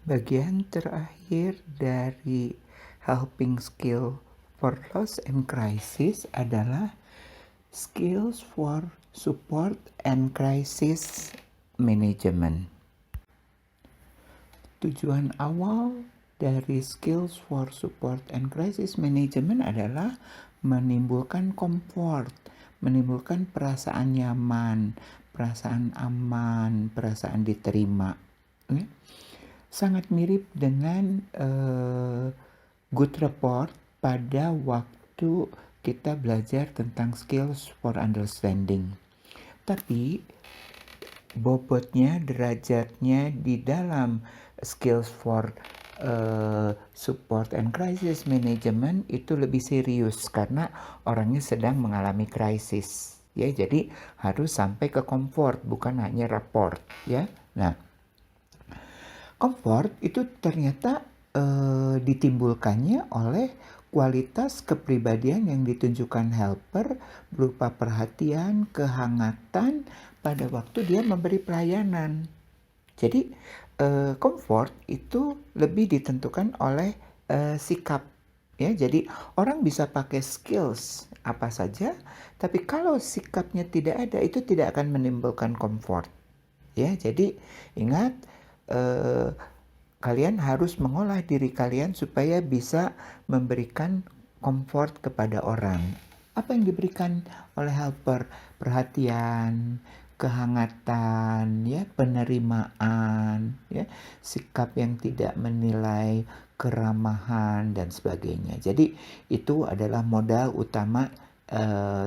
Bagian terakhir dari helping skill for loss and crisis adalah skills for support and crisis management. Tujuan awal dari skills for support and crisis management adalah menimbulkan comfort, menimbulkan perasaan nyaman, perasaan aman, perasaan diterima. Sangat mirip dengan good report pada waktu kita belajar tentang skills for understanding. Tapi bobotnya, derajatnya di dalam skills for support and crisis management itu lebih serius karena orangnya sedang mengalami krisis. Ya, jadi harus sampai ke comfort, bukan hanya rapport. Ya, nah, comfort itu ternyata ditimbulkannya oleh kualitas kepribadian yang ditunjukkan helper berupa perhatian, kehangatan pada waktu dia memberi pelayanan. Jadi comfort itu lebih ditentukan oleh sikap. Ya, jadi orang bisa pakai skills apa saja, tapi kalau sikapnya tidak ada, itu tidak akan menimbulkan comfort. Ya, jadi ingat, kalian harus mengolah diri kalian supaya bisa memberikan comfort kepada orang. Apa yang diberikan oleh helper? Perhatian, kehangatan, ya, penerimaan, ya, sikap yang tidak menilai, keramahan dan sebagainya. Jadi itu adalah modal utama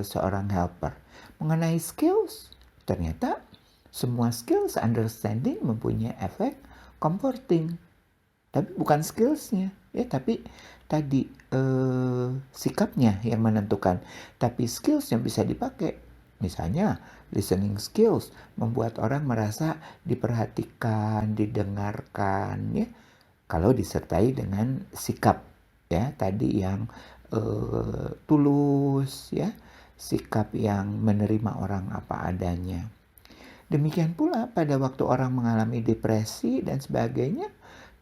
seorang helper. Mengenai skills, ternyata semua skills understanding mempunyai efek comforting. Tapi bukan skillsnya, ya, tapi tadi sikapnya yang menentukan. Tapi skills yang bisa dipakai, misalnya listening skills, membuat orang merasa diperhatikan, didengarkan, ya. Kalau disertai dengan sikap, ya, tadi yang tulus, ya, sikap yang menerima orang apa adanya. Demikian pula pada waktu orang mengalami depresi dan sebagainya,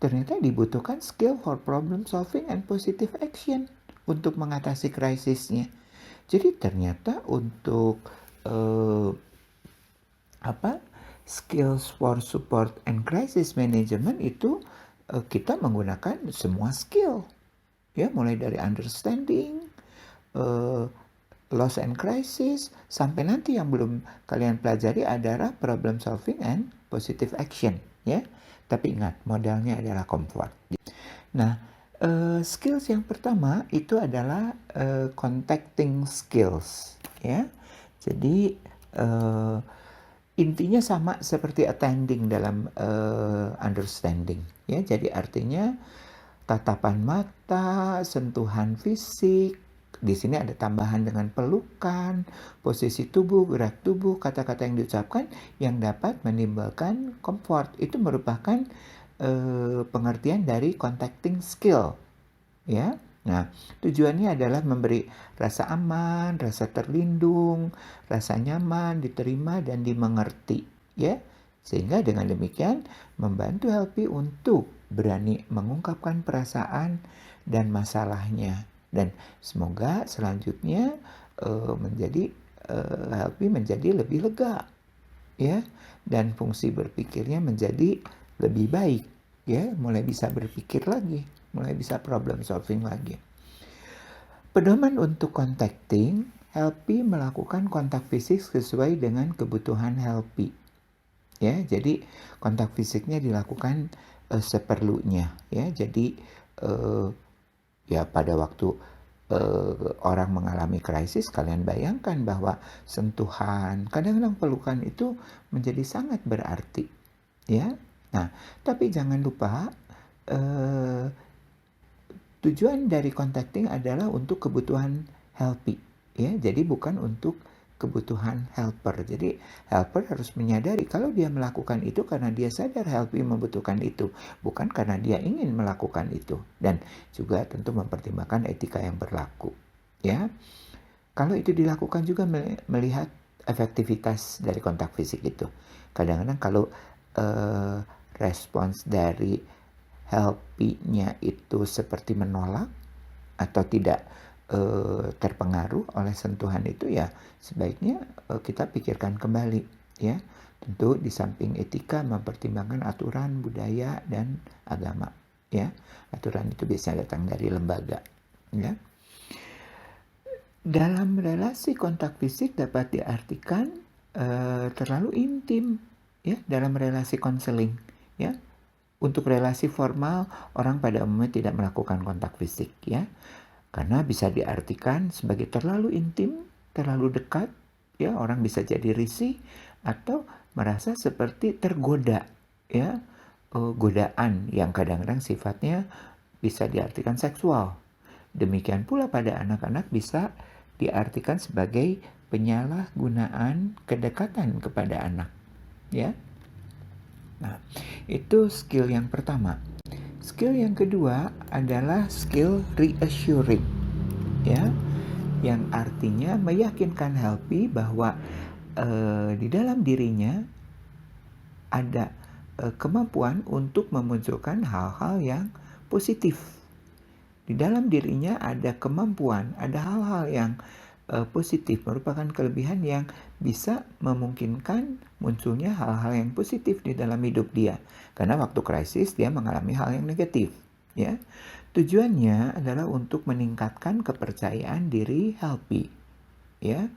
ternyata dibutuhkan skill for problem solving and positive action untuk mengatasi krisisnya. Jadi ternyata untuk skills for support and crisis management itu kita menggunakan semua skill, ya, mulai dari understanding, loss and crisis, sampai nanti yang belum kalian pelajari adalah problem solving and positive action, ya. Tapi ingat, modalnya adalah comfort. Nah, skills yang pertama itu adalah contacting skills, ya. Jadi intinya sama seperti attending dalam understanding, ya. Jadi artinya tatapan mata, sentuhan fisik. Di sini ada tambahan dengan pelukan, posisi tubuh, gerak tubuh, kata-kata yang diucapkan yang dapat menimbulkan comfort. Itu merupakan pengertian dari contacting skill, ya. Nah, tujuannya adalah memberi rasa aman, rasa terlindung, rasa nyaman, diterima dan dimengerti, ya. Sehingga dengan demikian membantu helpy untuk berani mengungkapkan perasaan dan masalahnya. Dan semoga selanjutnya helpy menjadi lebih lega, ya, dan fungsi berpikirnya menjadi lebih baik, ya, mulai bisa berpikir lagi, mulai bisa problem solving lagi. Pedoman untuk contacting, helpy melakukan kontak fisik sesuai dengan kebutuhan helpy. Ya, jadi kontak fisiknya dilakukan seperlunya, ya. Jadi ya pada waktu orang mengalami krisis, kalian bayangkan bahwa sentuhan, kadang-kadang pelukan itu menjadi sangat berarti, ya. Nah, tapi jangan lupa tujuan dari contacting adalah untuk kebutuhan helpy, ya. Jadi bukan untuk kebutuhan helper. Jadi helper harus menyadari kalau dia melakukan itu karena dia sadar helpy membutuhkan itu, bukan karena dia ingin melakukan itu. Dan juga tentu mempertimbangkan etika yang berlaku, ya. Kalau itu dilakukan juga melihat efektivitas dari kontak fisik itu. Kadang-kadang kalau respons dari helpy-nya itu seperti menolak atau tidak terpengaruh oleh sentuhan itu, ya sebaiknya kita pikirkan kembali, ya. Tentu di samping etika mempertimbangkan aturan, budaya, dan agama, ya. Aturan itu biasanya datang dari lembaga, ya. Dalam relasi kontak fisik dapat diartikan terlalu intim, ya, dalam relasi konseling, ya. Untuk relasi formal, orang pada umumnya tidak melakukan kontak fisik, ya, karena bisa diartikan sebagai terlalu intim, terlalu dekat, ya. Orang bisa jadi risih atau merasa seperti tergoda, ya. Godaan yang kadang-kadang sifatnya bisa diartikan seksual. Demikian pula pada anak-anak bisa diartikan sebagai penyalahgunaan kedekatan kepada anak, ya. Nah, itu skill yang pertama. Skill yang kedua adalah skill reassuring, ya, yang artinya meyakinkan helpy bahwa di dalam dirinya ada kemampuan untuk memunculkan hal-hal yang positif. Di dalam dirinya ada kemampuan, ada hal-hal yang positif, merupakan kelebihan yang bisa memungkinkan munculnya hal-hal yang positif di dalam hidup dia. Karena waktu krisis dia mengalami hal yang negatif, ya. Tujuannya adalah untuk meningkatkan kepercayaan diri helpy, ya.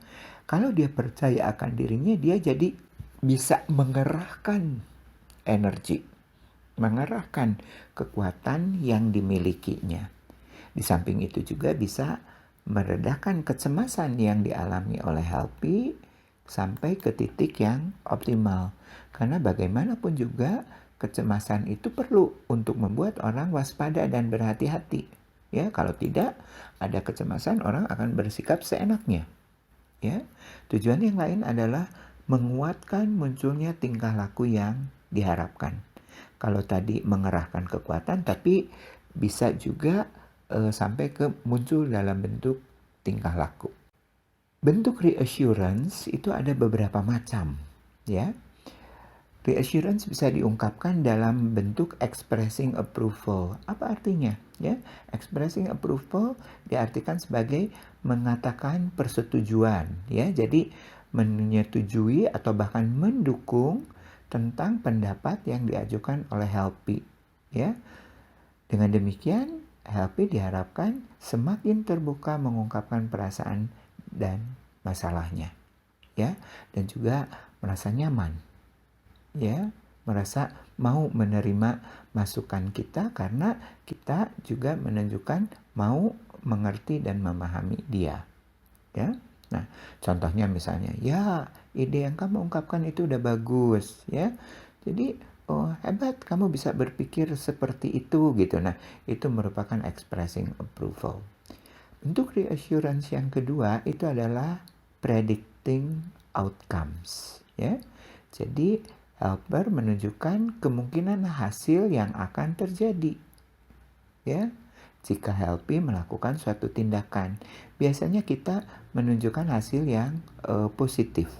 Kalau dia percaya akan dirinya, dia jadi bisa mengerahkan energi, mengerahkan kekuatan yang dimilikinya. Di samping itu juga bisa meredakan kecemasan yang dialami oleh helpy sampai ke titik yang optimal. Karena bagaimanapun juga kecemasan itu perlu untuk membuat orang waspada dan berhati-hati. Ya, kalau tidak ada kecemasan, orang akan bersikap seenaknya. Ya, tujuan yang lain adalah menguatkan munculnya tingkah laku yang diharapkan. Kalau tadi mengerahkan kekuatan, tapi bisa juga sampai ke muncul dalam bentuk tingkah laku. Bentuk reassurance itu ada beberapa macam, ya. Reassurance bisa diungkapkan dalam bentuk expressing approval. Apa artinya? Ya, expressing approval diartikan sebagai mengatakan persetujuan, ya. Jadi menyetujui atau bahkan mendukung tentang pendapat yang diajukan oleh helpy, ya. Dengan demikian, helpy diharapkan semakin terbuka mengungkapkan perasaan dan masalahnya, ya, dan juga merasa nyaman, ya, merasa mau menerima masukan kita karena kita juga menunjukkan mau mengerti dan memahami dia, ya. Nah, contohnya misalnya, ya, ide yang kamu ungkapkan itu udah bagus, ya. Jadi oh hebat kamu bisa berpikir seperti itu gitu. Nah, itu merupakan expressing approval. Bentuk reassurance yang kedua itu adalah predicting outcomes, ya. Jadi helper menunjukkan kemungkinan hasil yang akan terjadi, ya. Jika helpy melakukan suatu tindakan, biasanya kita menunjukkan hasil yang positif,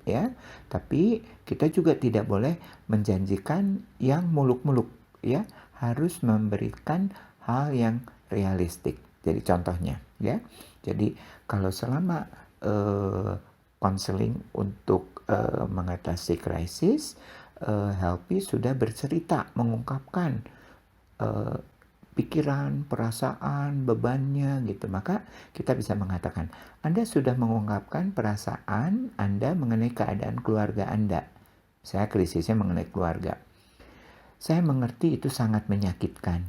ya. Tapi kita juga tidak boleh menjanjikan yang muluk-muluk, ya. Harus memberikan hal yang realistik. Jadi contohnya, ya. Jadi kalau selama konseling untuk mengatasi krisis, helpy sudah bercerita, mengungkapkan pikiran, perasaan, bebannya gitu. Maka kita bisa mengatakan, Anda sudah mengungkapkan perasaan Anda mengenai keadaan keluarga Anda. Saya krisisnya mengenai keluarga. Saya mengerti itu sangat menyakitkan.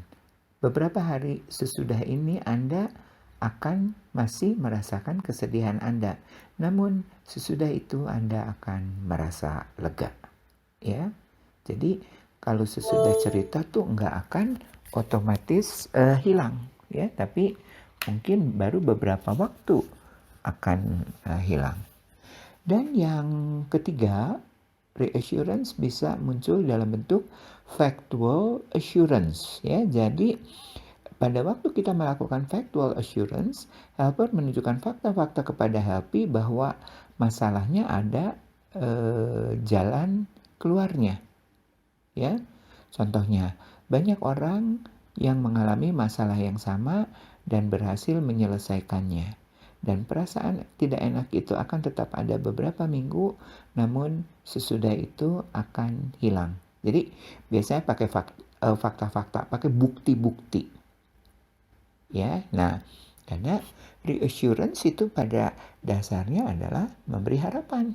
Beberapa hari sesudah ini Anda akan masih merasakan kesedihan Anda. Namun sesudah itu Anda akan merasa lega. Ya. Jadi kalau sesudah cerita tuh nggak akan otomatis hilang, ya, tapi mungkin baru beberapa waktu akan hilang. Dan yang ketiga, reassurance bisa muncul dalam bentuk factual assurance, ya. Jadi pada waktu kita melakukan factual assurance, helper menunjukkan fakta-fakta kepada helpy bahwa masalahnya ada jalan keluarnya, ya. Contohnya, Banyak orang yang mengalami masalah yang sama dan berhasil menyelesaikannya. Dan perasaan tidak enak itu akan tetap ada beberapa minggu, namun sesudah itu akan hilang. Jadi biasanya pakai fakta-fakta, pakai bukti-bukti. Ya, nah karena reassurance itu pada dasarnya adalah memberi harapan.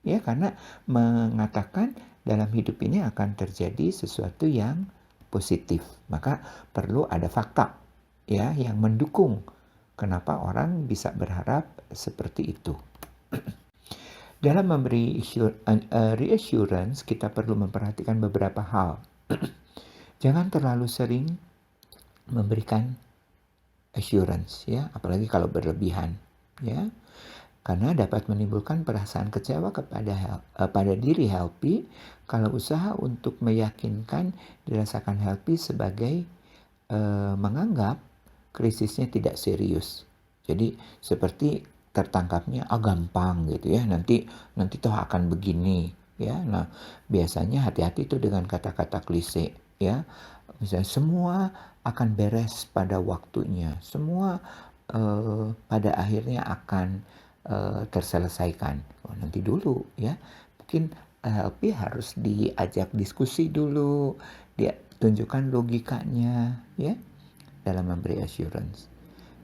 Ya, karena mengatakan dalam hidup ini akan terjadi sesuatu yang positif. Maka perlu ada fakta ya yang mendukung kenapa orang bisa berharap seperti itu. Dalam memberi reassurance, kita perlu memperhatikan beberapa hal. Jangan terlalu sering memberikan assurance ya, apalagi kalau berlebihan ya. Karena dapat menimbulkan perasaan kecewa pada diri Helpy kalau usaha untuk meyakinkan dirasakan Helpy sebagai menganggap krisisnya tidak serius. Jadi seperti tertangkapnya gampang gitu ya, nanti toh akan begini ya. Nah, biasanya hati-hati tuh dengan kata-kata klise ya. Misalnya semua akan beres pada waktunya, semua pada akhirnya akan terselesaikan. Nanti dulu ya, mungkin LP harus diajak diskusi dulu, dia tunjukkan logikanya ya dalam memberi assurance.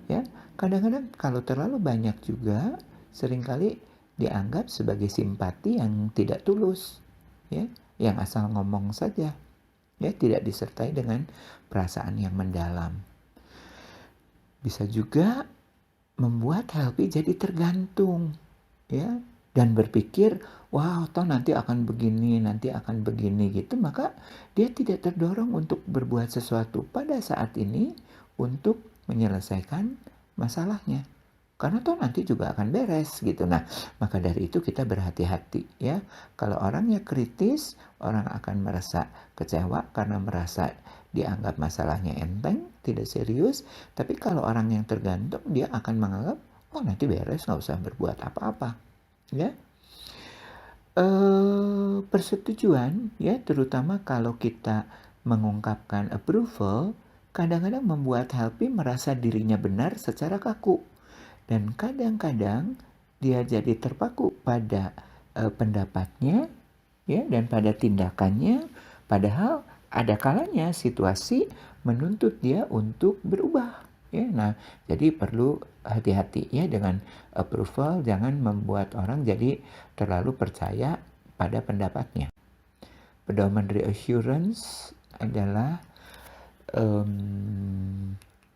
Ya, kadang-kadang kalau terlalu banyak juga seringkali dianggap sebagai simpati yang tidak tulus, ya, yang asal ngomong saja, ya, tidak disertai dengan perasaan yang mendalam. Bisa juga membuat Helpy jadi tergantung, ya, dan berpikir, wow, toh nanti akan begini gitu, maka dia tidak terdorong untuk berbuat sesuatu pada saat ini untuk menyelesaikan masalahnya. Karena toh nanti juga akan beres gitu. Nah, maka dari itu kita berhati-hati ya. Kalau orangnya kritis, orang akan merasa kecewa karena merasa dianggap masalahnya enteng, tidak serius. Tapi kalau orang yang tergantung, dia akan menganggap, oh nanti beres, nggak usah berbuat apa-apa. Ya, persetujuan ya, terutama kalau kita mengungkapkan approval, kadang-kadang membuat Helpy merasa dirinya benar secara kaku. Dan kadang-kadang dia jadi terpaku pada pendapatnya ya, dan pada tindakannya, padahal ada kalanya situasi menuntut dia untuk berubah ya. Nah, jadi perlu hati-hati ya dengan approval, jangan membuat orang jadi terlalu percaya pada pendapatnya. Pedoman reassurance adalah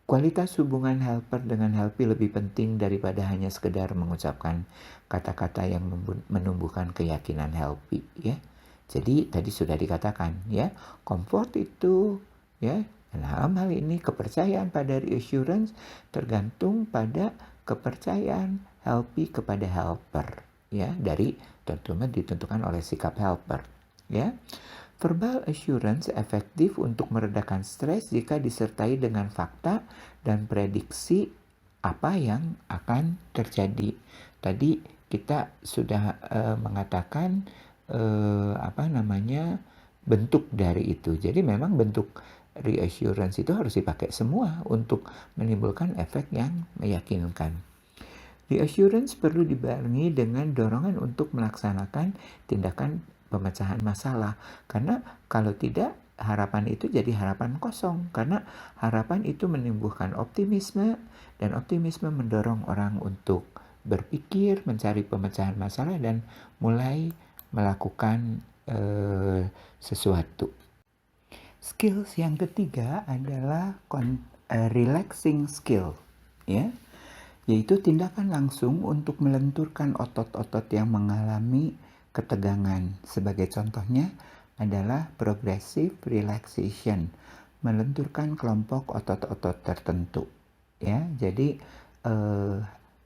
kualitas hubungan helper dengan Helpy lebih penting daripada hanya sekedar mengucapkan kata-kata yang menumbuhkan keyakinan Helpy ya. Jadi tadi sudah dikatakan ya, comfort itu ya, dalam hal ini kepercayaan pada reassurance tergantung pada kepercayaan Helpy kepada helper ya, dari tentunya ditentukan oleh sikap helper ya. Verbal assurance efektif untuk meredakan stres jika disertai dengan fakta dan prediksi apa yang akan terjadi. Tadi kita sudah mengatakan bentuk dari itu. Jadi memang bentuk reassurance itu harus dipakai semua untuk menimbulkan efek yang meyakinkan. Reassurance perlu dibarengi dengan dorongan untuk melaksanakan tindakan pemecahan masalah, karena kalau tidak harapan itu jadi harapan kosong, karena harapan itu menumbuhkan optimisme dan optimisme mendorong orang untuk berpikir, mencari pemecahan masalah dan mulai melakukan sesuatu. Skills yang ketiga adalah relaxing skill ya, yaitu tindakan langsung untuk melenturkan otot-otot yang mengalami ketegangan. Sebagai contohnya adalah progressive relaxation, melenturkan kelompok otot-otot tertentu. Ya, jadi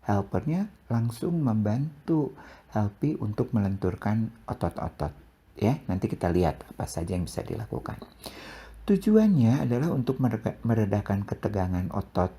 helpernya langsung membantu Helpy untuk melenturkan otot-otot. Ya, nanti kita lihat apa saja yang bisa dilakukan. Tujuannya adalah untuk meredakan ketegangan otot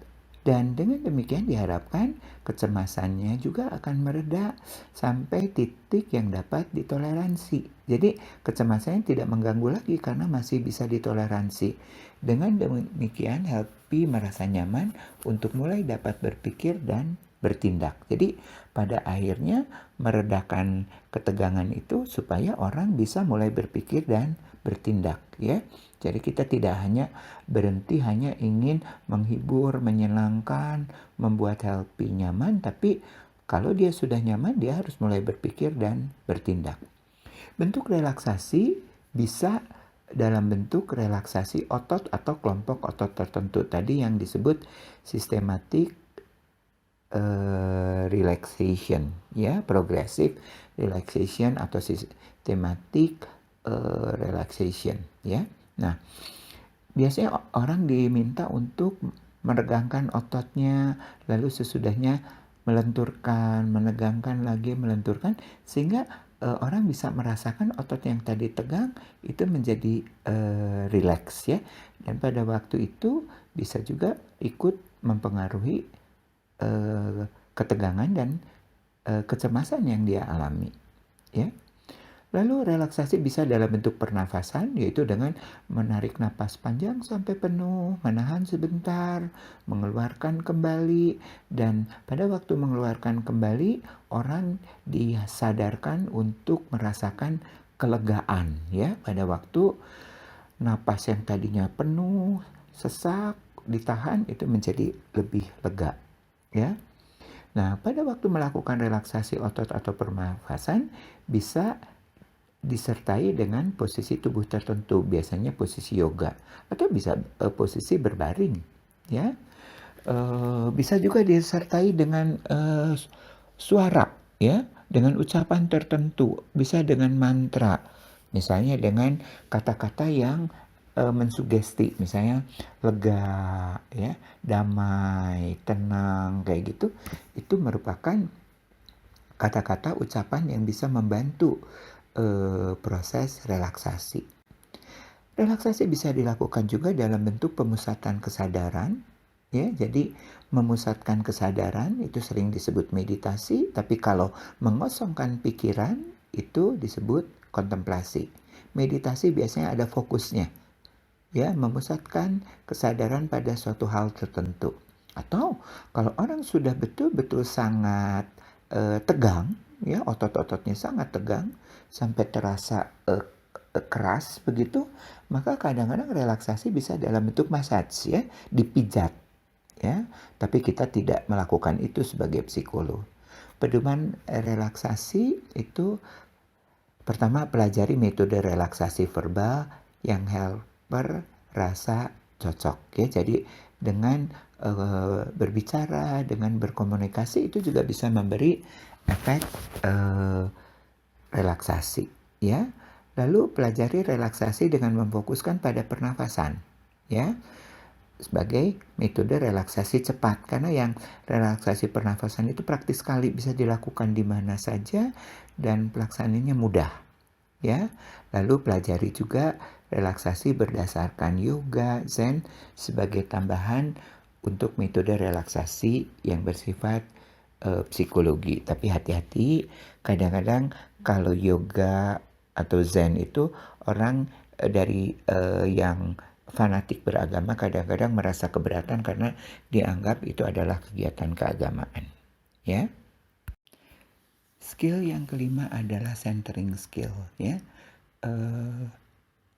Dan dengan demikian diharapkan kecemasannya juga akan mereda sampai titik yang dapat ditoleransi. Jadi kecemasannya tidak mengganggu lagi karena masih bisa ditoleransi. Dengan demikian Helpy merasa nyaman untuk mulai dapat berpikir dan bertindak. Jadi pada akhirnya meredakan ketegangan itu supaya orang bisa mulai berpikir dan bertindak, ya. Jadi kita tidak hanya berhenti hanya ingin menghibur, menyenangkan, membuat Helpy nyaman, tapi kalau dia sudah nyaman, dia harus mulai berpikir dan bertindak. Bentuk relaksasi bisa dalam bentuk relaksasi otot atau kelompok otot tertentu. Tadi yang disebut systematic relaxation, ya, progressive relaxation atau systematic relaxation, ya. Nah, biasanya orang diminta untuk meregangkan ototnya, lalu sesudahnya melenturkan, menegangkan lagi, melenturkan, sehingga orang bisa merasakan otot yang tadi tegang itu menjadi rileks, ya. Dan pada waktu itu bisa juga ikut mempengaruhi ketegangan dan kecemasan yang dia alami, ya. Lalu relaksasi bisa dalam bentuk pernafasan, yaitu dengan menarik napas panjang sampai penuh, menahan sebentar, mengeluarkan kembali, dan pada waktu mengeluarkan kembali, orang disadarkan untuk merasakan kelegaan, ya. Pada waktu napas yang tadinya penuh, sesak, ditahan, itu menjadi lebih lega, ya. Nah, pada waktu melakukan relaksasi otot atau pernafasan, bisa disertai dengan posisi tubuh tertentu, biasanya posisi yoga, atau bisa posisi berbaring, ya. Bisa juga disertai dengan suara, ya, dengan ucapan tertentu, bisa dengan mantra, misalnya dengan kata-kata yang mensugesti, misalnya lega, ya, damai, tenang, kayak gitu. Itu merupakan kata-kata ucapan yang bisa membantu proses relaksasi. Relaksasi bisa dilakukan juga dalam bentuk pemusatan kesadaran, ya. Jadi memusatkan kesadaran itu sering disebut meditasi, tapi kalau mengosongkan pikiran itu disebut kontemplasi. Meditasi biasanya ada fokusnya, ya, memusatkan kesadaran pada suatu hal tertentu. Atau kalau orang sudah betul-betul sangat tegang, ya, otot-ototnya sangat tegang sampai terasa keras begitu, maka kadang-kadang relaksasi bisa dalam bentuk massage, ya, dipijat, ya. Tapi kita tidak melakukan itu sebagai psikolog. Pedoman relaksasi itu pertama, pelajari metode relaksasi verbal yang helper rasa cocok, ya. Jadi dengan berbicara, dengan berkomunikasi itu juga bisa memberi efek relaksasi, ya. Lalu pelajari relaksasi dengan memfokuskan pada pernafasan, ya, sebagai metode relaksasi cepat, karena yang relaksasi pernafasan itu praktis sekali, bisa dilakukan di mana saja dan pelaksanaannya mudah, ya. Lalu pelajari juga relaksasi berdasarkan yoga, zen sebagai tambahan untuk metode relaksasi yang bersifat psikologi. Tapi hati-hati, kadang-kadang kalau yoga atau zen itu orang dari yang fanatik beragama kadang-kadang merasa keberatan karena dianggap itu adalah kegiatan keagamaan, ya. Skill yang kelima adalah centering skill, ya.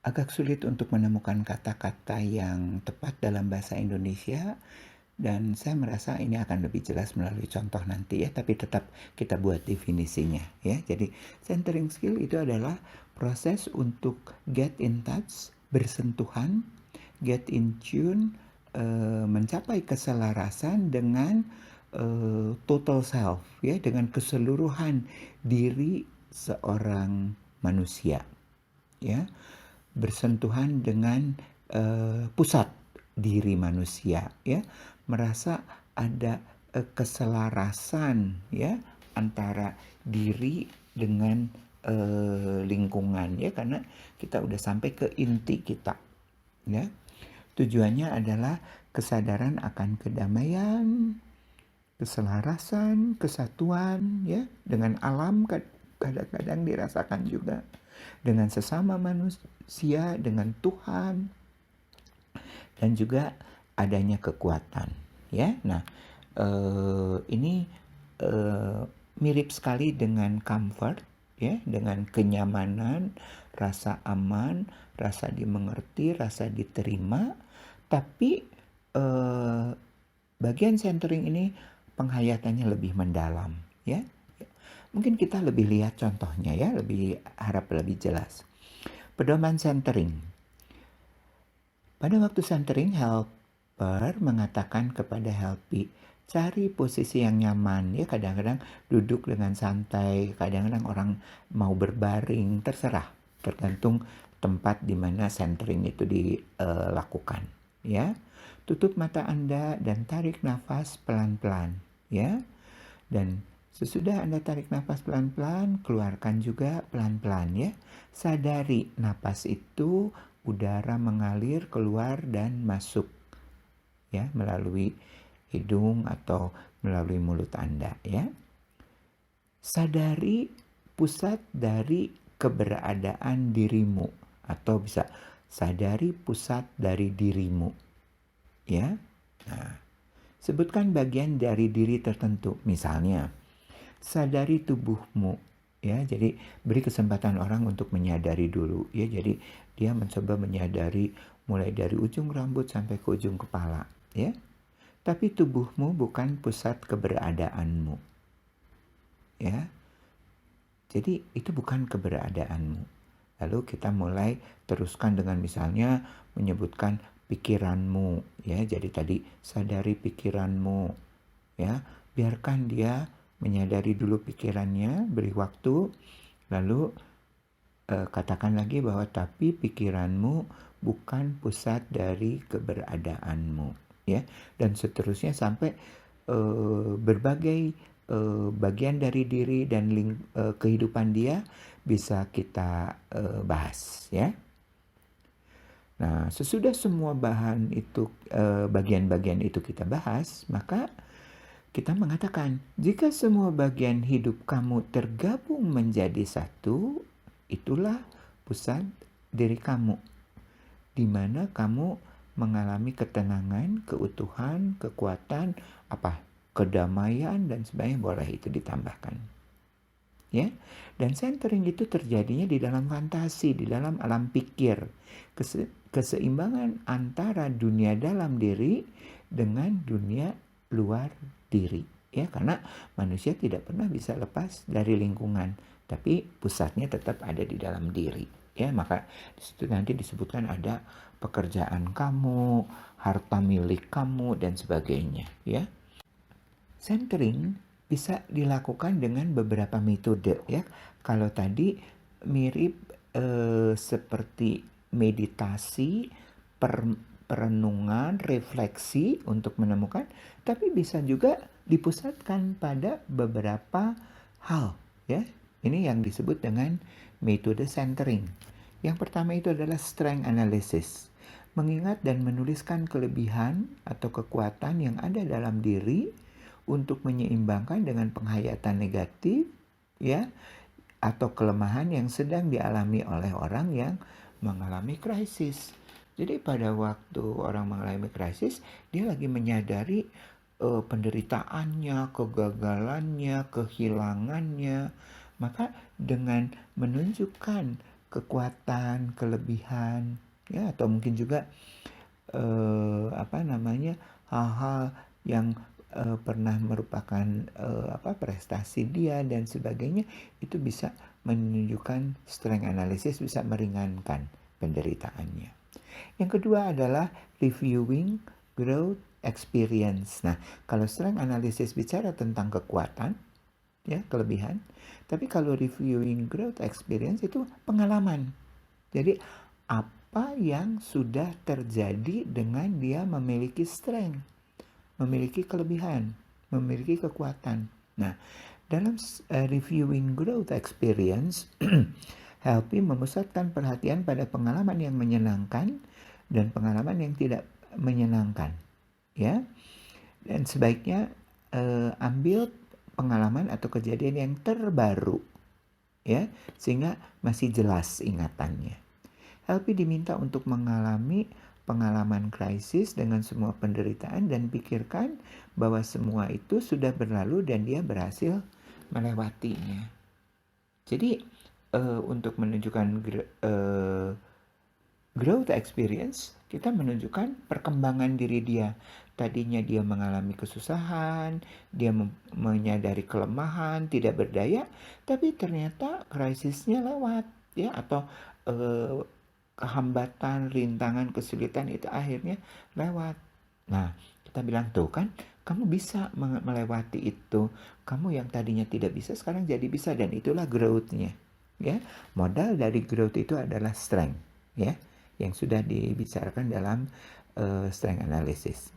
Agak sulit untuk menemukan kata-kata yang tepat dalam bahasa Indonesia, dan saya merasa ini akan lebih jelas melalui contoh nanti, ya, tapi tetap kita buat definisinya, ya. Jadi centering skill itu adalah proses untuk get in touch, bersentuhan, get in tune, mencapai keselarasan dengan total self, ya, dengan keseluruhan diri seorang manusia, ya. Bersentuhan dengan pusat diri manusia, ya, merasa ada keselarasan, ya, antara diri dengan lingkungan, ya, karena kita udah sampai ke inti kita, ya. Tujuannya adalah kesadaran akan kedamaian, keselarasan, kesatuan ya dengan alam kadang-kadang dirasakan juga, dengan sesama manusia, dengan Tuhan, dan juga adanya kekuatan ya. Nah, ini mirip sekali dengan comfort ya, dengan kenyamanan, rasa aman, rasa dimengerti, rasa diterima. Tapi bagian centering ini penghayatannya lebih mendalam ya. Mungkin kita lebih lihat contohnya ya, harap lebih jelas. Pedoman centering. Pada waktu centering, helper mengatakan kepada helpee, cari posisi yang nyaman ya. Kadang-kadang duduk dengan santai, kadang-kadang orang mau berbaring, terserah, tergantung tempat di mana centering itu dilakukan ya. Tutup mata Anda dan tarik nafas pelan-pelan ya. Dan sesudah Anda tarik nafas pelan-pelan, keluarkan juga pelan-pelan ya. Sadari napas itu udara mengalir keluar dan masuk ya melalui hidung atau melalui mulut Anda ya. Sadari pusat dari keberadaan dirimu, atau bisa sadari pusat dari dirimu ya. Nah, sebutkan bagian dari diri tertentu, misalnya sadari tubuhmu ya. Jadi beri kesempatan orang untuk menyadari dulu ya. Jadi dia mencoba menyadari mulai dari ujung rambut sampai ke ujung kepala ya. Tapi tubuhmu bukan pusat keberadaanmu ya. Jadi itu bukan keberadaanmu. Lalu kita mulai teruskan dengan misalnya menyebutkan pikiranmu ya. Jadi tadi sadari pikiranmu ya. Biarkan dia menyadari dulu pikirannya, beri waktu, lalu katakan lagi bahwa tapi pikiranmu bukan pusat dari keberadaanmu ya. Dan seterusnya sampai berbagai bagian dari diri dan kehidupan dia bisa kita bahas ya. Nah, sesudah semua bagian-bagian itu kita bahas, maka kita mengatakan, jika semua bagian hidup kamu tergabung menjadi satu, itulah pusat diri kamu, di mana kamu mengalami ketenangan, keutuhan, kekuatan, kedamaian dan sebagainya. Boleh itu ditambahkan. Ya, dan centering itu terjadinya di dalam fantasi, di dalam alam pikir. Keseimbangan antara dunia dalam diri dengan dunia luar diri ya, karena manusia tidak pernah bisa lepas dari lingkungan, tapi pusatnya tetap ada di dalam diri ya. Maka disitu nanti disebutkan ada pekerjaan kamu, harta milik kamu dan sebagainya ya. Centering bisa dilakukan dengan beberapa metode ya. Kalau tadi mirip seperti meditasi, perenungan, refleksi untuk menemukan, tapi bisa juga dipusatkan pada beberapa hal ya. Ini yang disebut dengan metode centering. Yang pertama itu adalah strength analysis. Mengingat dan menuliskan kelebihan atau kekuatan yang ada dalam diri untuk menyeimbangkan dengan penghayatan negatif ya, atau kelemahan yang sedang dialami oleh orang yang mengalami krisis. Jadi pada waktu orang mengalami krisis, dia lagi menyadari penderitaannya, kegagalannya, kehilangannya. Maka dengan menunjukkan kekuatan, kelebihan ya, atau mungkin juga hal-hal yang pernah merupakan prestasi dia dan sebagainya, itu bisa menunjukkan strength analysis, bisa meringankan penderitaannya. Yang kedua adalah reviewing growth experience. Nah, kalau strength analysis bicara tentang kekuatan ya, kelebihan, tapi kalau reviewing growth experience itu pengalaman. Jadi apa yang sudah terjadi dengan dia memiliki strength, memiliki kelebihan, memiliki kekuatan. Nah, dalam reviewing growth experience, helpee memusatkan perhatian pada pengalaman yang menyenangkan dan pengalaman yang tidak menyenangkan. ya. Dan sebaiknya ambil pengalaman atau kejadian yang terbaru, ya, sehingga masih jelas ingatannya. LP diminta untuk mengalami pengalaman krisis dengan semua penderitaan dan pikirkan bahwa semua itu sudah berlalu dan dia berhasil melewatinya. Jadi untuk menunjukkan growth experience, kita menunjukkan perkembangan diri dia. Tadinya dia mengalami kesusahan, dia menyadari kelemahan, tidak berdaya, tapi ternyata krisisnya lewat, ya, atau kehambatan, rintangan, kesulitan itu akhirnya lewat. Nah, kita bilang tuh kan, kamu bisa melewati itu. Kamu yang tadinya tidak bisa sekarang jadi bisa, dan itulah growth-nya. Ya, modal dari growth itu adalah strength, ya, yang sudah dibicarakan dalam strength analysis.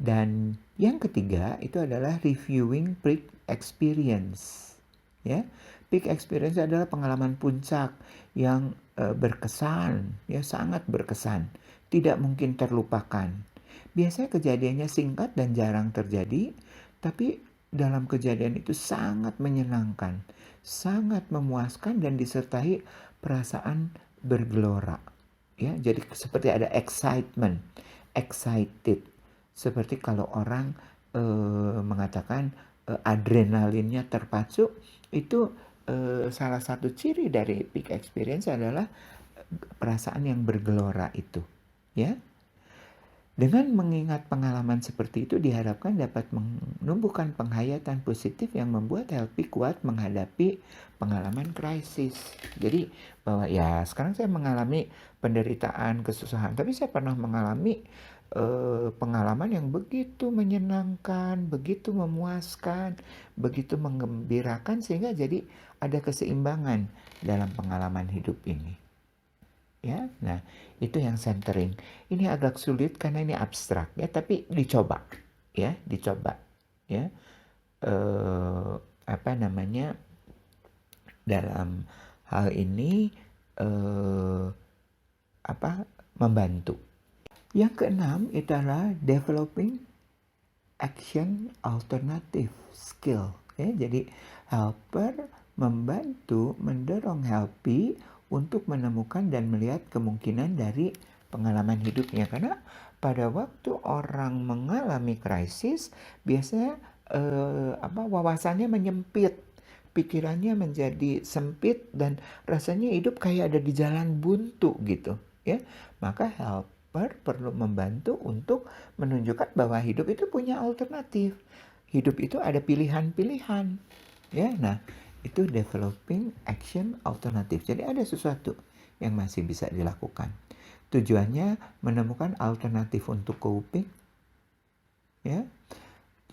Dan yang ketiga itu adalah reviewing peak experience. Ya, peak experience adalah pengalaman puncak yang berkesan, ya, sangat berkesan, tidak mungkin terlupakan. Biasanya kejadiannya singkat dan jarang terjadi, tapi dalam kejadian itu sangat menyenangkan, sangat memuaskan dan disertai perasaan bergelora. Ya, jadi seperti ada excitement, excited. Seperti kalau orang mengatakan adrenalinnya terpacu, itu salah satu ciri dari peak experience adalah perasaan yang bergelora itu, ya. Dengan mengingat pengalaman seperti itu diharapkan dapat menumbuhkan penghayatan positif yang membuat LP kuat menghadapi pengalaman krisis. Jadi bahwa ya sekarang saya mengalami penderitaan, kesusahan, tapi saya pernah mengalami pengalaman yang begitu menyenangkan, begitu memuaskan, begitu menggembirakan, sehingga jadi ada keseimbangan dalam pengalaman hidup ini. Ya, nah itu yang centering. Ini agak sulit karena ini abstrak, ya, tapi dicoba, ya, dicoba, ya. Apa namanya, dalam hal ini membantu. Yang keenam itu adalah developing action alternative skill, ya. Jadi helper membantu mendorong helpee untuk menemukan dan melihat kemungkinan dari pengalaman hidupnya, karena pada waktu orang mengalami krisis biasanya wawasannya menyempit, pikirannya menjadi sempit, dan rasanya hidup kayak ada di jalan buntu gitu, ya. Maka helper perlu membantu untuk menunjukkan bahwa hidup itu punya alternatif, hidup itu ada pilihan-pilihan, ya. Nah, itu developing action alternatif. Jadi ada sesuatu yang masih bisa dilakukan. Tujuannya menemukan alternatif untuk coping, ya.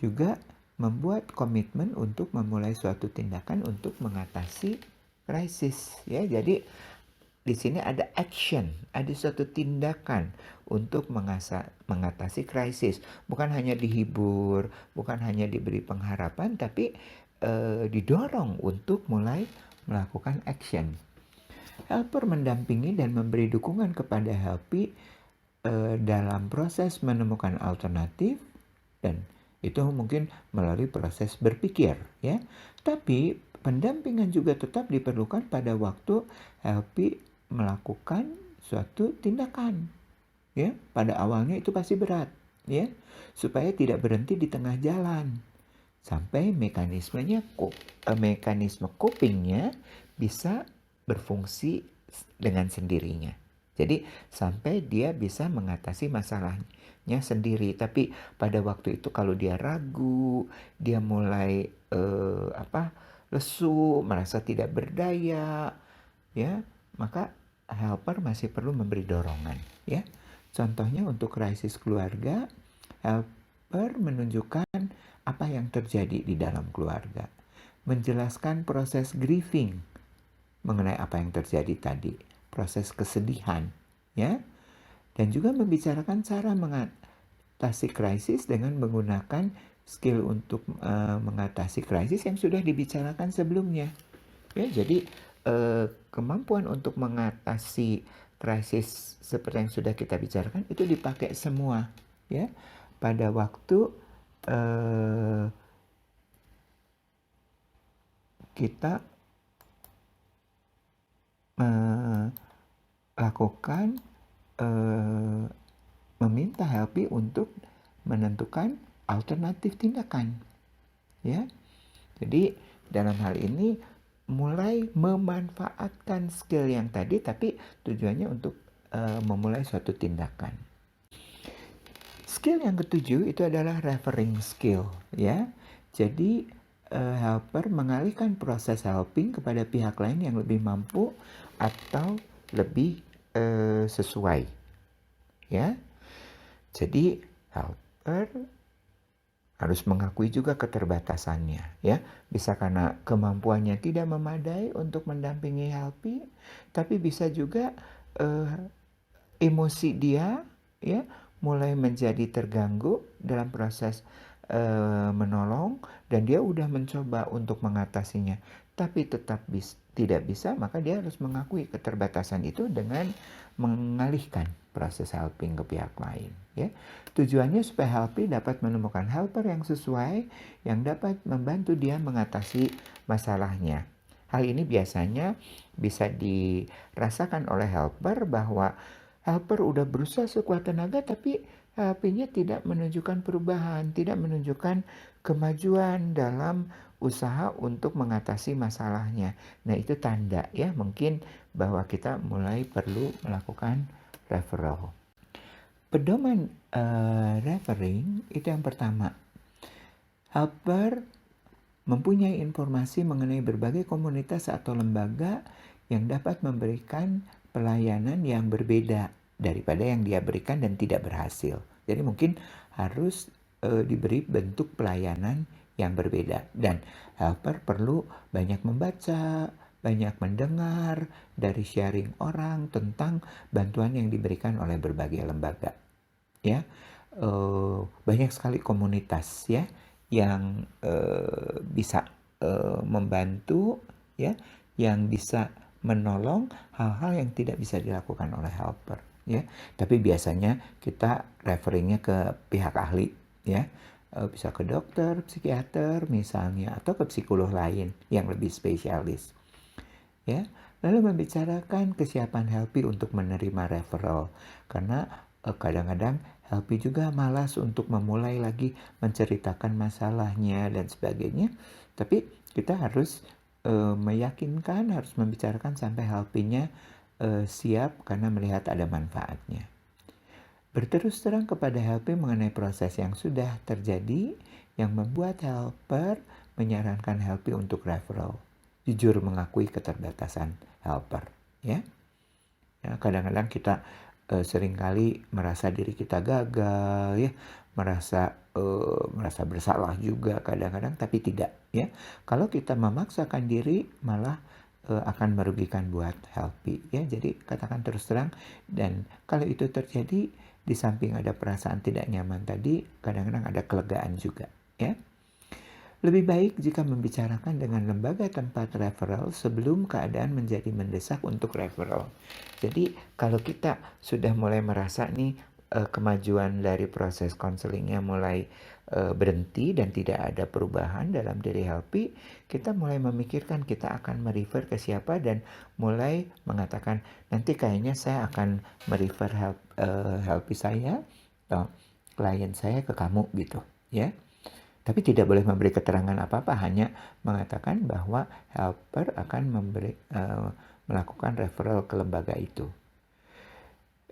Juga membuat komitmen untuk memulai suatu tindakan untuk mengatasi krisis, ya. Jadi di sini ada action, ada suatu tindakan untuk mengatasi krisis. Bukan hanya dihibur, bukan hanya diberi pengharapan, tapi didorong untuk mulai melakukan action. Helper mendampingi dan memberi dukungan kepada helpee dalam proses menemukan alternatif, dan itu mungkin melalui proses berpikir, ya. Tapi pendampingan juga tetap diperlukan pada waktu helpee melakukan suatu tindakan, ya. Pada awalnya itu pasti berat, ya, supaya tidak berhenti di tengah jalan, sampai mekanisme copingnya bisa berfungsi dengan sendirinya. Jadi sampai dia bisa mengatasi masalahnya sendiri. Tapi pada waktu itu kalau dia ragu, dia mulai lesu, merasa tidak berdaya, ya, maka helper masih perlu memberi dorongan, ya. Contohnya untuk krisis keluarga, helper menunjukkan apa yang terjadi di dalam keluarga, menjelaskan proses grieving mengenai apa yang terjadi tadi, proses kesedihan, ya, dan juga membicarakan cara mengatasi krisis dengan menggunakan skill untuk mengatasi krisis yang sudah dibicarakan sebelumnya, ya. Jadi kemampuan untuk mengatasi krisis seperti yang sudah kita bicarakan itu dipakai semua, ya. pada waktu kita melakukan meminta helpy untuk menentukan alternatif tindakan, ya. Jadi dalam hal ini mulai memanfaatkan skill yang tadi, tapi tujuannya untuk memulai suatu tindakan. Skill yang ketujuh itu adalah referring skill, ya. Jadi helper mengalihkan proses helping kepada pihak lain yang lebih mampu atau lebih sesuai, ya. Jadi helper harus mengakui juga keterbatasannya, ya. Bisa karena kemampuannya tidak memadai untuk mendampingi helpy, tapi bisa juga emosi dia, ya, mulai menjadi terganggu dalam proses menolong, dan dia udah mencoba untuk mengatasinya, tapi tetap tidak bisa, maka dia harus mengakui keterbatasan itu dengan mengalihkan proses helping ke pihak lain, ya. Tujuannya supaya helpy dapat menemukan helper yang sesuai, yang dapat membantu dia mengatasi masalahnya. Hal ini biasanya bisa dirasakan oleh helper bahwa helper udah berusaha sekuat tenaga, tapi helpy-nya tidak menunjukkan perubahan, tidak menunjukkan kemajuan dalam usaha untuk mengatasi masalahnya. Nah, itu tanda, ya, mungkin bahwa kita mulai perlu melakukan referral. Pedoman referring itu yang pertama, helper mempunyai informasi mengenai berbagai komunitas atau lembaga yang dapat memberikan pelayanan yang berbeda daripada yang dia berikan dan tidak berhasil. Jadi mungkin harus diberi bentuk pelayanan yang berbeda, dan helper perlu banyak membaca, banyak mendengar dari sharing orang tentang bantuan yang diberikan oleh berbagai lembaga, ya. Banyak sekali komunitas, ya, yang bisa membantu, ya, yang bisa menolong hal-hal yang tidak bisa dilakukan oleh helper, ya. Tapi biasanya kita referringnya ke pihak ahli, ya. Bisa ke dokter, psikiater misalnya, atau ke psikolog lain yang lebih spesialis, ya. Lalu membicarakan kesiapan helpy untuk menerima referral, karena kadang-kadang helpy juga malas untuk memulai lagi menceritakan masalahnya dan sebagainya. Tapi kita harus meyakinkan, harus membicarakan sampai helpy-nya siap karena melihat ada manfaatnya. Berterus terang kepada helpy mengenai proses yang sudah terjadi yang membuat helper menyarankan helpy untuk referral. Jujur mengakui keterbatasan helper, ya. Ya, kadang-kadang kita seringkali merasa diri kita gagal, ya, merasa bersalah juga kadang-kadang, tapi tidak, ya. Kalau kita memaksakan diri malah akan merugikan buat helpy, ya. Jadi katakan terus terang, dan kalau itu terjadi, di samping ada perasaan tidak nyaman tadi, kadang-kadang ada kelegaan juga, ya. Lebih baik jika membicarakan dengan lembaga tempat referral sebelum keadaan menjadi mendesak untuk referral. Jadi kalau kita sudah mulai merasa nih kemajuan dari proses konselingnya mulai berhenti dan tidak ada perubahan dalam diri helpy, kita mulai memikirkan kita akan merefer ke siapa, dan mulai mengatakan nanti kayaknya saya akan merefer helpy saya atau klien saya ke kamu, gitu, ya. Tapi tidak boleh memberi keterangan apa-apa, hanya mengatakan bahwa helper akan melakukan referral ke lembaga itu.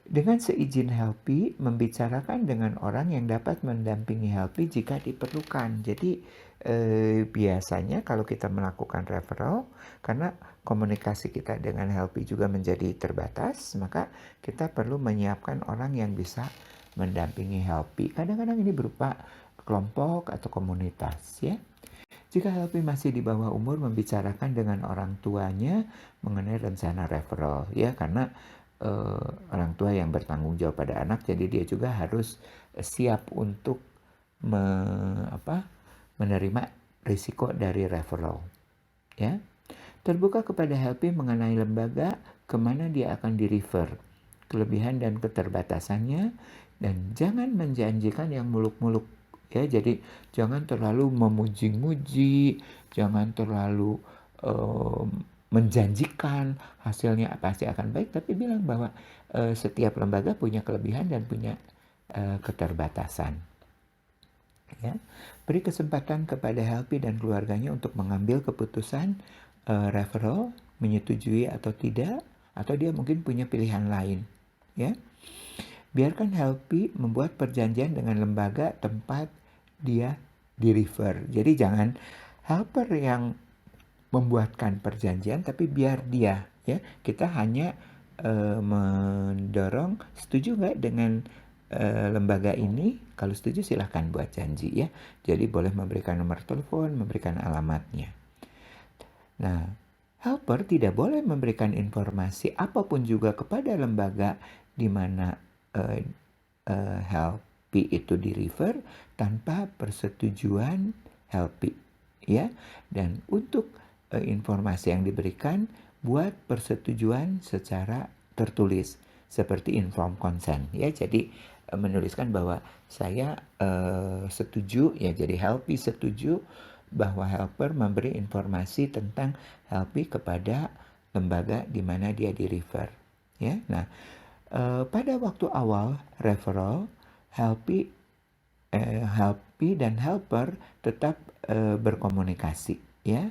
Dengan seizin helpy, membicarakan dengan orang yang dapat mendampingi helpy jika diperlukan. Jadi biasanya kalau kita melakukan referral, karena komunikasi kita dengan helpy juga menjadi terbatas, maka kita perlu menyiapkan orang yang bisa mendampingi helpy. Kadang-kadang ini berupa kelompok atau komunitas, ya. Jika helpy masih di bawah umur, membicarakan dengan orang tuanya mengenai rencana referral, ya, karena orang tua yang bertanggung jawab pada anak, jadi dia juga harus siap untuk menerima risiko dari referral, ya. Terbuka kepada helpy mengenai lembaga kemana dia akan di-refer. kelebihan dan keterbatasannya, dan jangan menjanjikan yang muluk-muluk ya. Jadi jangan terlalu memuji-muji, jangan terlalu menjanjikan hasilnya pasti akan baik, tapi bilang bahwa setiap lembaga punya kelebihan dan punya keterbatasan. Ya, beri kesempatan kepada helpee dan keluarganya untuk mengambil keputusan referral, menyetujui atau tidak, atau dia mungkin punya pilihan lain. Ya, biarkan helpee membuat perjanjian dengan lembaga tempat dia di-refer. Jadi jangan helper yang membuatkan perjanjian, tapi biar dia, ya, kita hanya mendorong, setuju nggak dengan lembaga ini? Kalau setuju silahkan buat janji ya. Jadi boleh memberikan nomor telepon, memberikan alamatnya. Nah, helper tidak boleh memberikan informasi apapun juga kepada lembaga di mana helpee itu di-refer tanpa persetujuan helpee ya. Dan untuk informasi yang diberikan, buat persetujuan secara tertulis seperti informed consent ya. Jadi menuliskan bahwa saya setuju ya, jadi helpee setuju bahwa helper memberi informasi tentang helpee kepada lembaga di mana dia di-refer ya. Nah, pada waktu awal referral, helpee dan helper tetap berkomunikasi ya.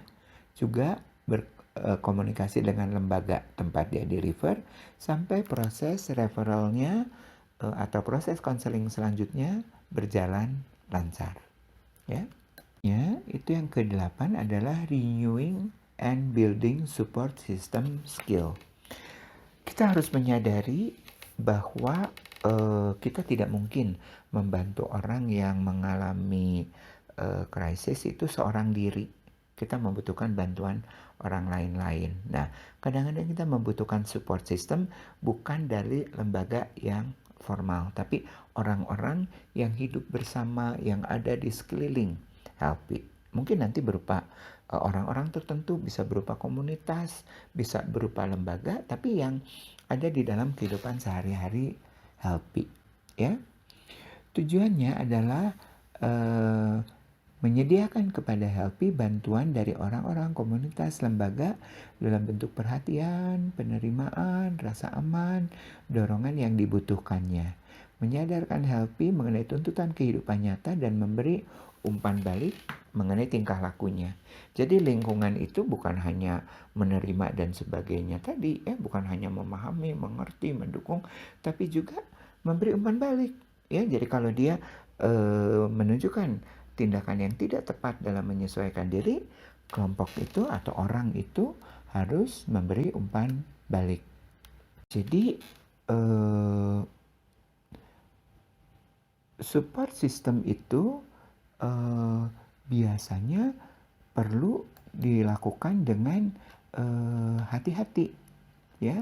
Juga berkomunikasi dengan lembaga tempat dia di-refer sampai proses referralnya atau proses konseling selanjutnya berjalan lancar ya. Ya, itu yang ke-8 adalah renewing and building support system skill. Kita harus menyadari bahwa kita tidak mungkin membantu orang yang mengalami krisis itu seorang diri. Kita membutuhkan bantuan orang lain-lain. Nah, kadang-kadang kita membutuhkan support system bukan dari lembaga yang formal, tapi orang-orang yang hidup bersama, yang ada di sekeliling helpee. Mungkin nanti berupa orang-orang tertentu, bisa berupa komunitas, bisa berupa lembaga, tapi yang ada di dalam kehidupan sehari-hari helpee. Ya, tujuannya adalah menyediakan kepada helpee bantuan dari orang-orang, komunitas, lembaga dalam bentuk perhatian, penerimaan, rasa aman, dorongan yang dibutuhkannya. Menyadarkan helpee mengenai tuntutan kehidupan nyata dan memberi umpan balik mengenai tingkah lakunya. Jadi lingkungan itu bukan hanya menerima dan sebagainya tadi, bukan hanya memahami, mengerti, mendukung, tapi juga memberi umpan balik. Ya, jadi kalau dia menunjukkan tindakan yang tidak tepat dalam menyesuaikan diri, kelompok itu atau orang itu harus memberi umpan balik. Jadi support system itu biasanya perlu dilakukan dengan hati-hati ya.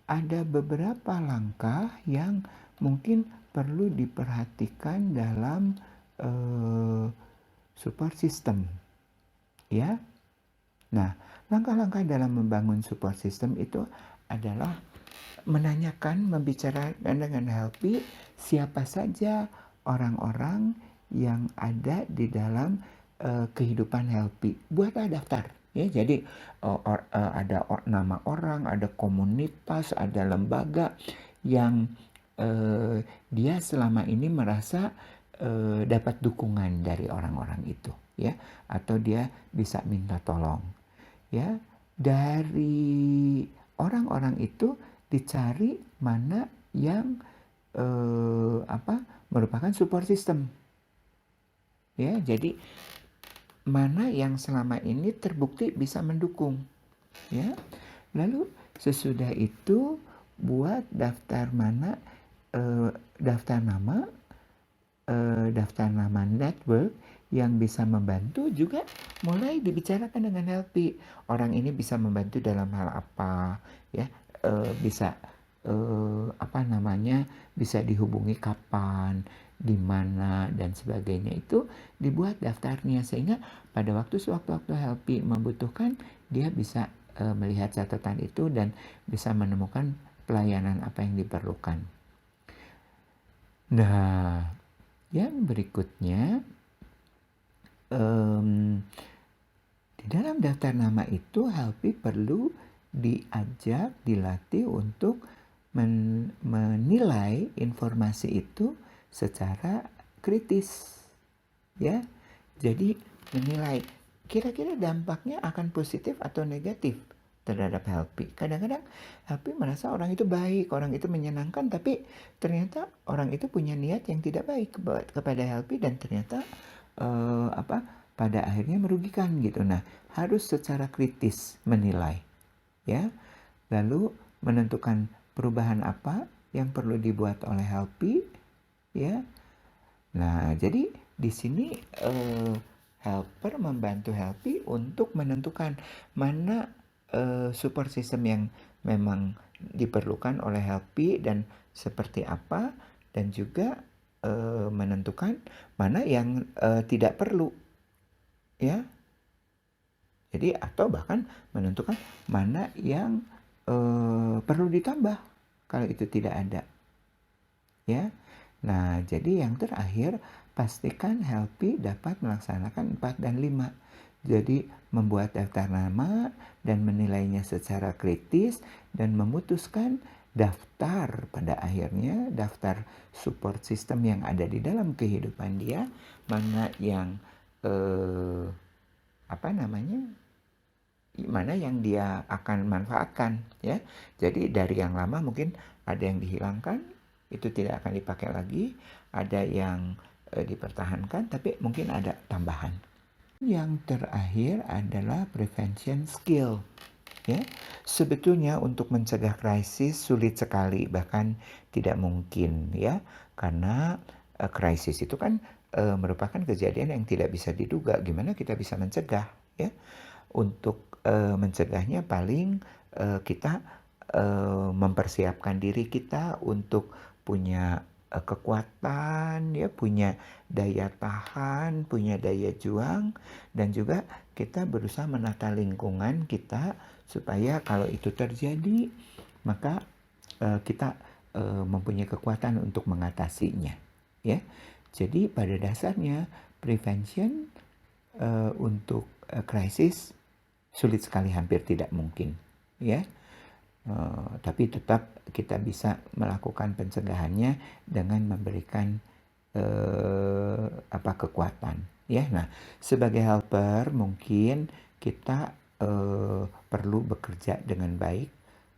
Ada beberapa langkah yang mungkin perlu diperhatikan dalam support system ya. Nah, langkah-langkah dalam membangun support system itu adalah menanyakan, membicarakan dengan helpee siapa saja orang-orang yang ada di dalam kehidupan helpee. Buatlah daftar ya. Jadi ada nama orang, ada komunitas, ada lembaga yang dia selama ini merasa dapat dukungan dari orang-orang itu ya, atau dia bisa minta tolong ya. Dari orang-orang itu dicari mana yang merupakan support system ya. Jadi mana yang selama ini terbukti bisa mendukung ya. Lalu sesudah itu buat daftar nama network yang bisa membantu. Juga mulai dibicarakan dengan helpee, orang ini bisa membantu dalam hal apa ya, bisa bisa dihubungi kapan, di mana dan sebagainya. Itu dibuat daftarnya sehingga pada waktu helpee membutuhkan, dia bisa melihat catatan itu dan bisa menemukan pelayanan apa yang diperlukan. Nah, yang berikutnya, di dalam daftar nama itu Helpy perlu diajak, dilatih untuk menilai informasi itu secara kritis, ya. Jadi menilai kira-kira dampaknya akan positif atau negatif terhadap Helpy. Kadang-kadang Helpy merasa orang itu baik, orang itu menyenangkan, tapi ternyata orang itu punya niat yang tidak baik kepada Helpy dan ternyata pada akhirnya merugikan gitu. Nah, harus secara kritis menilai, ya. Lalu menentukan perubahan apa yang perlu dibuat oleh Helpy, ya. Nah, jadi di sini helper membantu Helpy untuk menentukan mana support system yang memang diperlukan oleh Helpy dan seperti apa, dan juga menentukan mana yang tidak perlu, ya. Jadi atau bahkan menentukan mana yang perlu ditambah kalau itu tidak ada, ya. Nah, jadi yang terakhir, pastikan Helpy dapat melaksanakan 4 dan 5. Jadi membuat daftar nama dan menilainya secara kritis dan memutuskan daftar pada akhirnya, daftar support system yang ada di dalam kehidupan dia, mana yang mana yang dia akan manfaatkan, ya. Jadi dari yang lama mungkin ada yang dihilangkan, itu tidak akan dipakai lagi, ada yang dipertahankan, tapi mungkin ada tambahan. Yang terakhir adalah prevention skill, ya. Sebetulnya untuk mencegah krisis sulit sekali, bahkan tidak mungkin, ya, karena krisis itu kan merupakan kejadian yang tidak bisa diduga. Gimana kita bisa mencegah, ya? Untuk mencegahnya paling kita mempersiapkan diri kita untuk punya kekuatan, ya, punya daya tahan, punya daya juang, dan juga kita berusaha menata lingkungan kita supaya kalau itu terjadi maka kita mempunyai kekuatan untuk mengatasinya, ya. Jadi pada dasarnya prevention untuk krisis sulit sekali, hampir tidak mungkin, ya. Tapi tetap kita bisa melakukan pencegahannya dengan memberikan kekuatan, ya. Nah, sebagai helper mungkin kita perlu bekerja dengan baik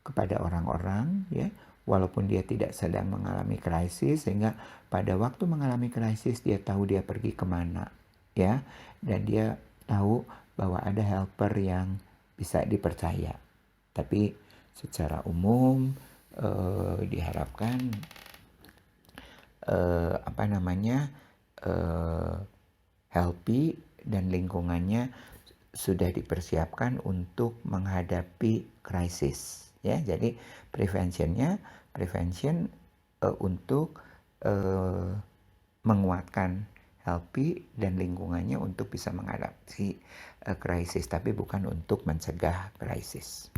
kepada orang-orang, ya, walaupun dia tidak sedang mengalami krisis, sehingga pada waktu mengalami krisis dia tahu dia pergi kemana, ya, dan dia tahu bahwa ada helper yang bisa dipercaya. Tapi secara umum diharapkan Helpy dan lingkungannya sudah dipersiapkan untuk menghadapi krisis, ya. Jadi prevention untuk menguatkan Helpy dan lingkungannya untuk bisa menghadapi krisis, tapi bukan untuk mencegah krisis.